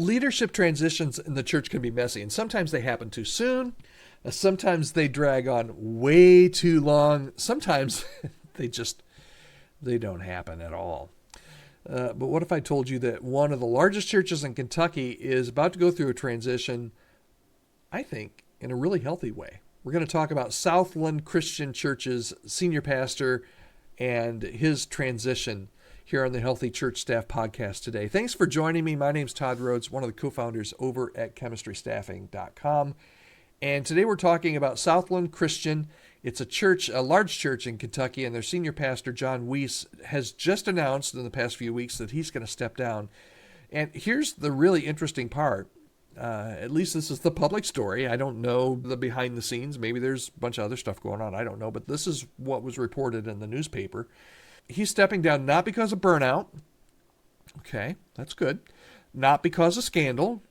Leadership transitions in the church can be messy, and sometimes they happen too soon. Sometimes they drag on way too long. Sometimes they don't happen at all. But what if I told you that one of the largest churches in Kentucky is about to go through a transition, I think, in a really healthy way? We're going to talk about Southland Christian Church's senior pastor and his transition here on the Healthy Church Staff podcast today. Thanks for joining me. My name's Todd Rhodes, one of the co-founders over at chemistrystaffing.com. And today we're talking about Southland Christian. It's a church, a large church in Kentucky, and their senior pastor, John Weiss, has just announced in the past few weeks that he's going to step down. And here's the really interesting part. At least this is the public story. I don't know the behind the scenes. Maybe there's a bunch of other stuff going on. I don't know. But this is what was reported in the newspaper. He's stepping down not because of burnout. Okay, that's good. Not because of scandal.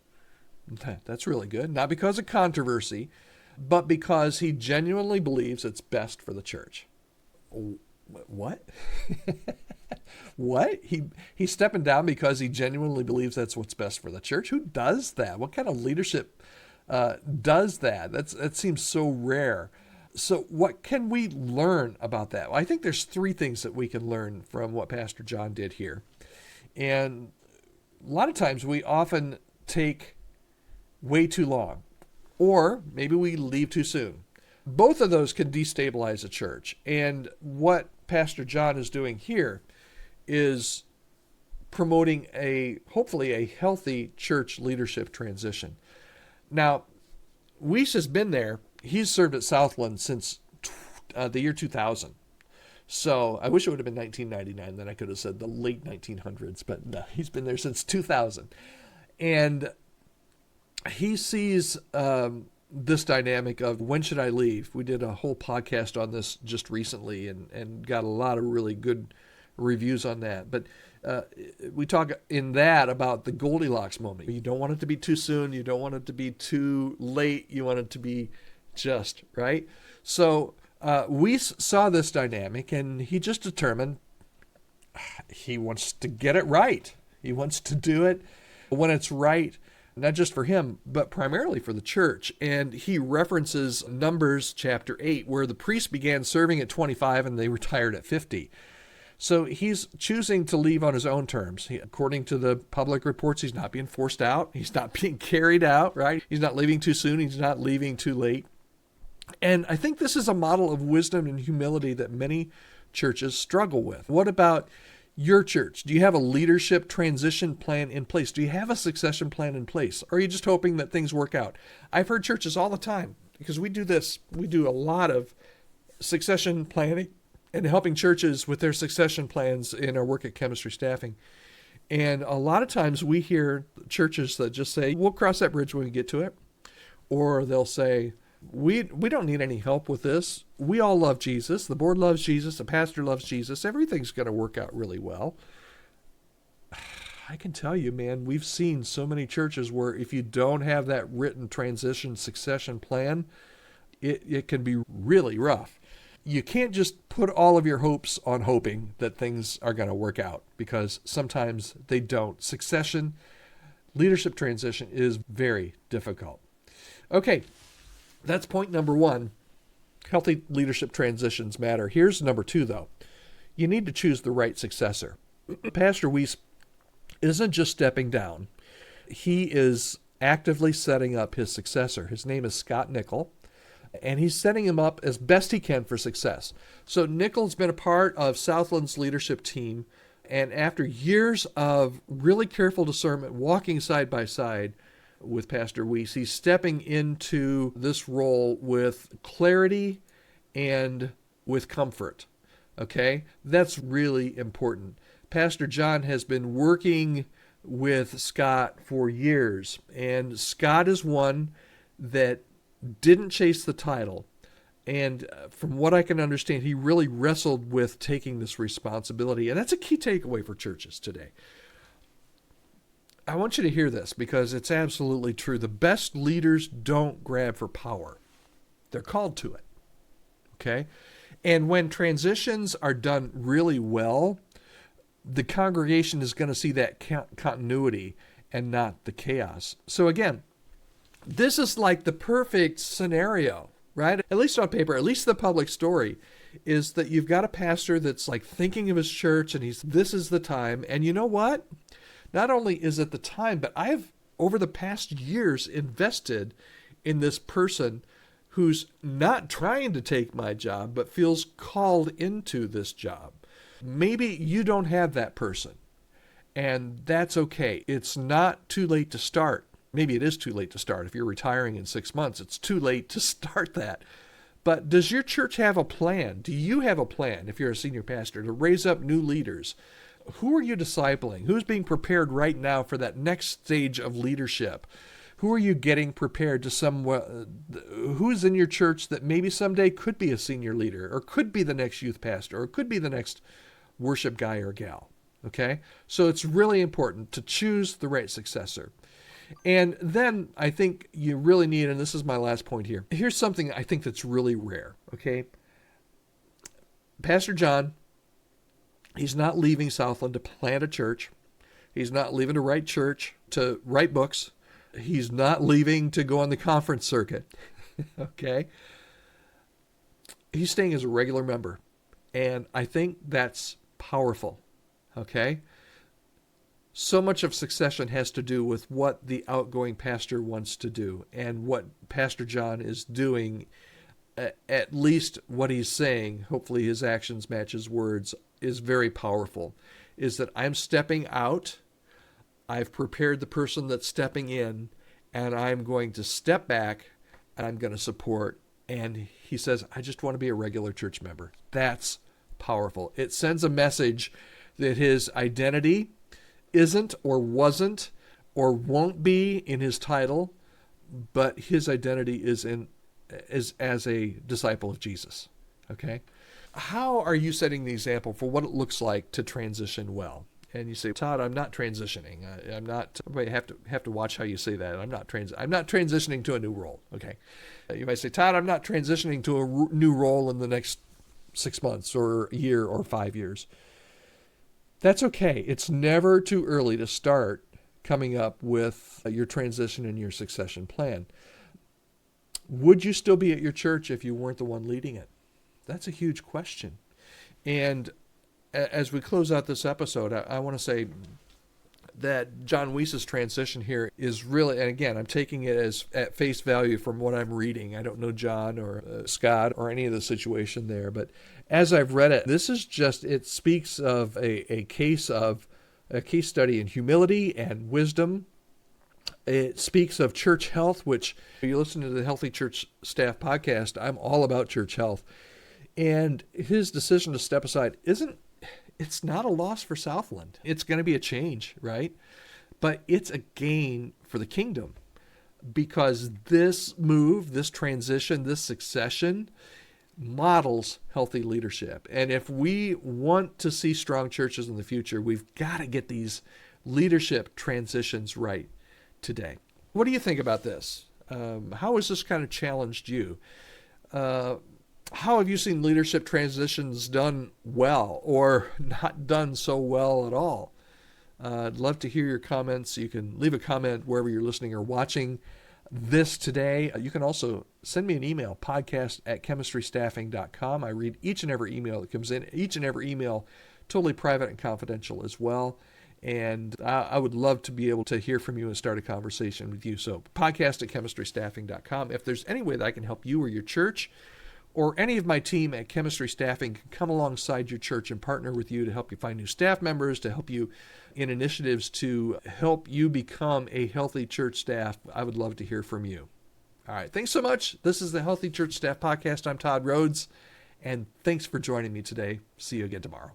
That's really good. Not because of controversy, but because he genuinely believes it's best for the church. What? What? He's stepping down because he genuinely believes that's what's best for the church? Who does that? What kind of leadership does that? That seems so rare. So what can we learn about that? Well, I think there's three things that we can learn from what Pastor John did here. And a lot of times we often take way too long, or maybe we leave too soon. Both of those can destabilize a church. And what Pastor John is doing here is promoting hopefully a healthy church leadership transition. Now, Weiss has been there. He's served at Southland since the year 2000. So I wish it would have been 1999. Then I could have said the late 1900s. But no, he's been there since 2000. And he sees this dynamic of when should I leave? We did a whole podcast on this just recently and got a lot of really good reviews on that. But we talk in that about the Goldilocks moment. You don't want it to be too soon. You don't want it to be too late. You want it to be just right. So Weiss saw this dynamic and he just determined he wants to get it right. He wants to do it when it's right, not just for him, but primarily for the church. And he references Numbers chapter 8, where the priests began serving at 25 and they retired at 50. So he's choosing to leave on his own terms. According to the public reports, he's not being forced out. He's not being carried out, right? He's not leaving too soon. He's not leaving too late. And I think this is a model of wisdom and humility that many churches struggle with. What about your church? Do you have a leadership transition plan in place? Do you have a succession plan in place? Or are you just hoping that things work out? I've heard churches all the time, because we do this. We do a lot of succession planning and helping churches with their succession plans in our work at Chemistry Staffing. And a lot of times we hear churches that just say, we'll cross that bridge when we get to it. Or they'll say, we don't need any help with this. We all love Jesus. The board loves Jesus. The pastor loves Jesus. Everything's going to work out really well. I can tell you, man, we've seen so many churches where if you don't have that written transition succession plan, it can be really rough. You can't just put all of your hopes on hoping that things are going to work out, because sometimes they don't. Succession, leadership transition is very difficult. Okay. That's point number one. Healthy leadership transitions matter. Here's number two, though. You need to choose the right successor. Pastor Weiss isn't just stepping down. He is actively setting up his successor. His name is Scott Nichol, and he's setting him up as best he can for success. So Nichol's been a part of Southland's leadership team, and after years of really careful discernment, walking side by side with Pastor Weiss, he's stepping into this role with clarity and with comfort. Okay? That's really important. Pastor John has been working with Scott for years, and Scott is one that didn't chase the title. And from what I can understand, he really wrestled with taking this responsibility. And that's a key takeaway for churches today. I want you to hear this because it's absolutely true. The best leaders don't grab for power. They're called to it. Okay? And when transitions are done really well, the congregation is going to see that continuity, and not the chaos. So again, this is like the perfect scenario, right? At least on paper, at least the public story is that you've got a pastor that's like thinking of his church and this is the time. And you know what? Not only is it the time, but I've over the past years invested in this person who's not trying to take my job, but feels called into this job. Maybe you don't have that person, and that's okay. It's not too late to start. Maybe it is too late to start. If you're retiring in 6 months, it's too late to start that. But does your church have a plan? Do you have a plan, if you're a senior pastor, to raise up new leaders? Who are you discipling? Who's being prepared right now for that next stage of leadership? Who are you getting prepared to who's in your church that maybe someday could be a senior leader or could be the next youth pastor or could be the next worship guy or gal? Okay? So it's really important to choose the right successor. And then I think you really need, and this is my last point here, here's something I think that's really rare, okay? Pastor John, he's not leaving Southland to plant a church. He's not leaving to write church, to write books. He's not leaving to go on the conference circuit, okay? He's staying as a regular member, and I think that's powerful, okay? So much of succession has to do with what the outgoing pastor wants to do, and what Pastor John is doing, at least what he's saying, hopefully his actions match his words, is very powerful, is that I'm stepping out, I've prepared the person that's stepping in, and I'm going to step back, and I'm going to support. And he says, I just want to be a regular church member. That's powerful. It sends a message that his identity isn't or wasn't or won't be in his title, but his identity is as a disciple of Jesus. Okay? How are you setting the example for what it looks like to transition well? And you say, Todd, I'm not transitioning. I'm not. You have to watch how you say that. I'm not transitioning to a new role. Okay. You might say, Todd, I'm not transitioning to a new role in the next 6 months or a year or 5 years. That's okay. It's never too early to start coming up with your transition and your succession plan. Would you still be at your church if you weren't the one leading it? That's a huge question. And as we close out this episode, I want to say that John Weiss's transition here is really, and again, I'm taking it as at face value from what I'm reading. I don't know John or Scott or any of the situation there, but as I've read it, this is just, it speaks of a case study in humility and wisdom. It speaks of church health, which if you listen to the Healthy Church Staff podcast, I'm all about church health. And his decision to step aside it's not a loss for Southland. It's going to be a change, right? But it's a gain for the kingdom, because this move, this transition, this succession models healthy leadership. And if we want to see strong churches in the future, we've got to get these leadership transitions right today. What do you think about this? How has this kind of challenged you? How have you seen leadership transitions done well or not done so well at all? I'd love to hear your comments. You can leave a comment wherever you're listening or watching this today. You can also send me an email, podcast@chemistrystaffing.com. I read each and every email that comes in, each and every email totally private and confidential as well. And I would love to be able to hear from you and start a conversation with you. So podcast@chemistrystaffing.com. If there's any way that I can help you or your church, or any of my team at Chemistry Staffing can come alongside your church and partner with you to help you find new staff members, to help you in initiatives to help you become a healthy church staff, I would love to hear from you. All right. Thanks so much. This is the Healthy Church Staff Podcast. I'm Todd Rhodes, and thanks for joining me today. See you again tomorrow.